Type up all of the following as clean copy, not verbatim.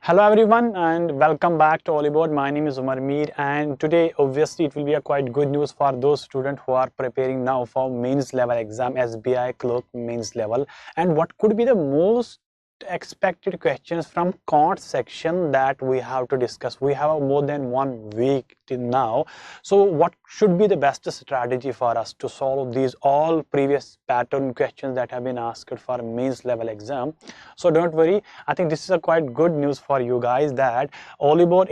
Hello everyone and welcome back to Oliveboard. My name is Umer and today obviously it will be a quite good news for those students who are preparing now for mains level exam, SBI Clerk mains level. And what could be the most expected questions from Quant section that we have to discuss. We have more than 1 week till now. So what should be the best strategy for us to solve these all previous pattern questions that have been asked for mains level exam? So don't worry, I think this is a quite good news for you guys that Oliveboard,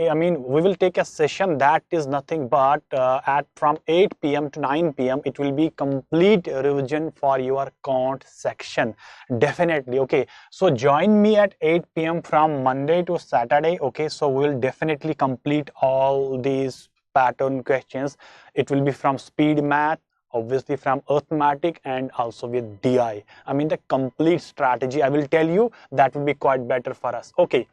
we will take a session that is nothing but at from 8 p.m. to 9 p.m. it will be complete revision for your Quant section. Definitely, okay. So join me at 8 p.m. from Monday to Saturday, okay. So we will definitely complete all these pattern questions. It will be from speed math, obviously from arithmetic, and also with DI. The complete strategy I will tell you that will be quite better for us, okay.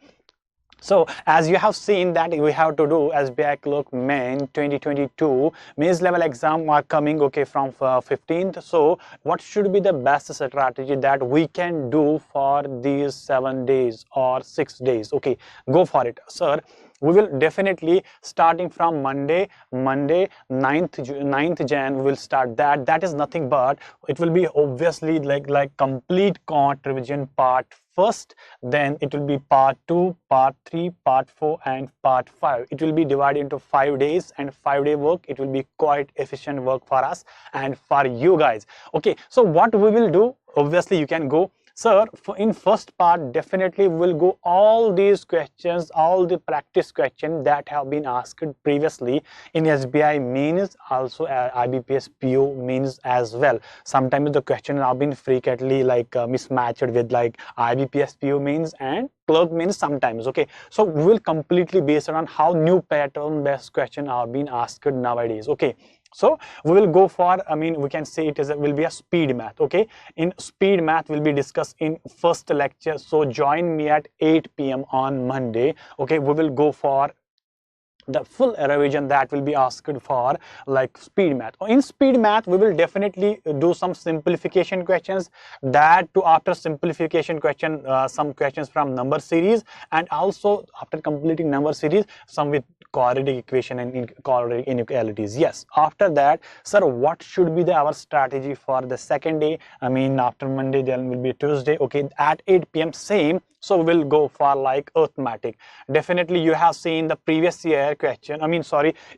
So as you have seen that we have to do SBI Clerk Main 2022 mains level exam are coming, okay, from 15th. So what should be the best strategy that we can do for these 7 days or 6 days? Okay, go for it, sir. We will definitely starting from Monday 9th Jan we will start that is nothing but it will be obviously like complete Quant revision part first, then it will be part 2, part 3, part 4 and part 5. It will be divided into 5 days and 5-day work. It will be quite efficient work for us and for you guys, okay. So what we will do, obviously you can go, sir, in first part definitely we will go all these questions, all the practice questions that have been asked previously in SBI mains, also IBPS PO mains as well. Sometimes the questions have been frequently mismatched with like IBPS PO mains and clerk mains sometimes, okay. So we will completely based on how new pattern based questions are being asked nowadays, okay. So we will go for, we can say it will be a speed math, okay. In speed math will be discussed in first lecture. So join me at 8 p.m. on Monday, okay. We will go for the full revision that will be asked for like speed math. In speed math we will definitely do some simplification questions, that to after simplification question some questions from number series, and also after completing number series some with quadratic equation and quadratic inequalities. Yes, after that, sir, what should be our strategy for the second day? After Monday then will be Tuesday, okay, at 8 p.m. same. So we'll go for like arithmetic. Definitely you have seen the previous year question.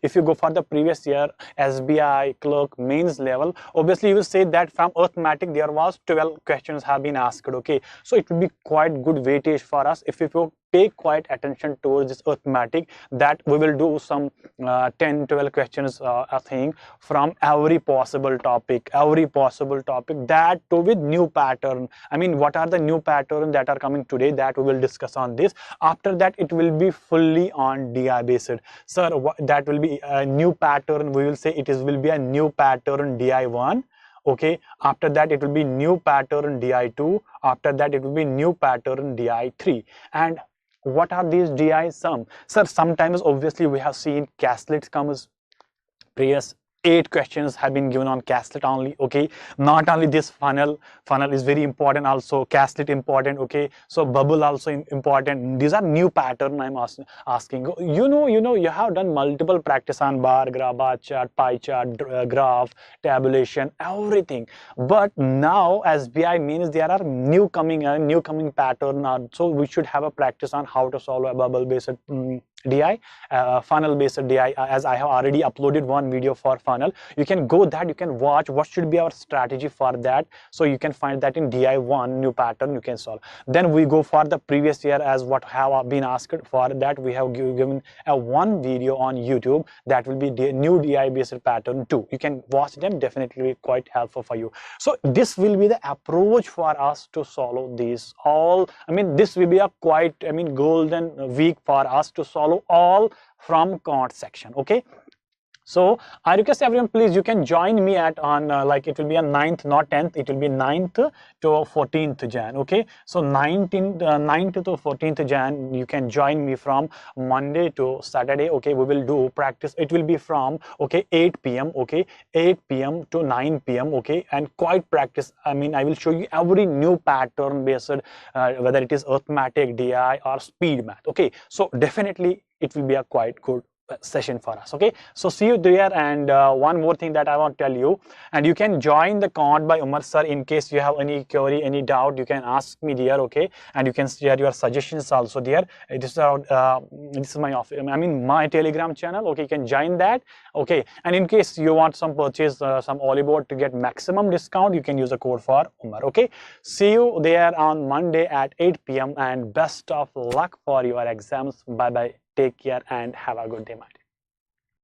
If you go for the previous year SBI Clerk mains level, obviously you will say that from arithmetic there was 12 questions have been asked, okay. So it will be quite good weightage for us if you pay quite attention towards this arithmetic, that we will do some 10-12 questions I think from every possible topic that too with new pattern. What are the new patterns that are coming today, that we will discuss on this. After that it will be fully on DI based. Sir, that will be a new pattern, we will say will be a new pattern DI1, okay. After that it will be new pattern DI2, after that it will be new pattern DI3. And what are these DI sum? Sir, sometimes obviously we have seen Caslet comes, previous 8 questions have been given on Caslet only, okay. Not only this, funnel is very important, also Caslet important, okay. So bubble also important. These are new pattern I'm asking. You have done multiple practice on bar graph, bar chart, pie chart, graph, tabulation, everything. But now SBI means there are new coming pattern, so we should have a practice on how to solve a bubble based DI, funnel based DI, as I have already uploaded one video for funnel. You can go that, you can watch what should be our strategy for that. So you can find that in DI1 new pattern you can solve. Then we go for the previous year as what have been asked for that. We have given a one video on YouTube that will be the new DI based pattern 2. You can watch them, definitely quite helpful for you. So this will be the approach for us to solve these all. This will be a quite golden week for us to solve all from Quant section, okay. So I request everyone, please, you can join me at on like it will be on 9th, not 10th, it will be 9th to 14th Jan. Okay, so 9th to 14th Jan, you can join me from Monday to Saturday. Okay, we will do practice. It will be from 8 p.m. okay, 8 p.m. to 9 p.m. okay, and quite practice. I mean, I will show you every new pattern based whether it is arithmetic, DI or speed math. Okay, so definitely it will be a quite good session for us. Okay, so see you there. And one more thing that I want to tell you, and you can join the Quant by Umer sir. In case you have any query, any doubt, you can ask me there. Okay, and you can share your suggestions also there. This is my office, I mean my Telegram channel. Okay, you can join that. Okay, and in case you want some purchase some Oliveboard to get maximum discount, you can use the code for Umer. Okay, see you there on Monday at 8 p.m. and best of luck for your exams. Bye bye. Take care and have a good day, my dear.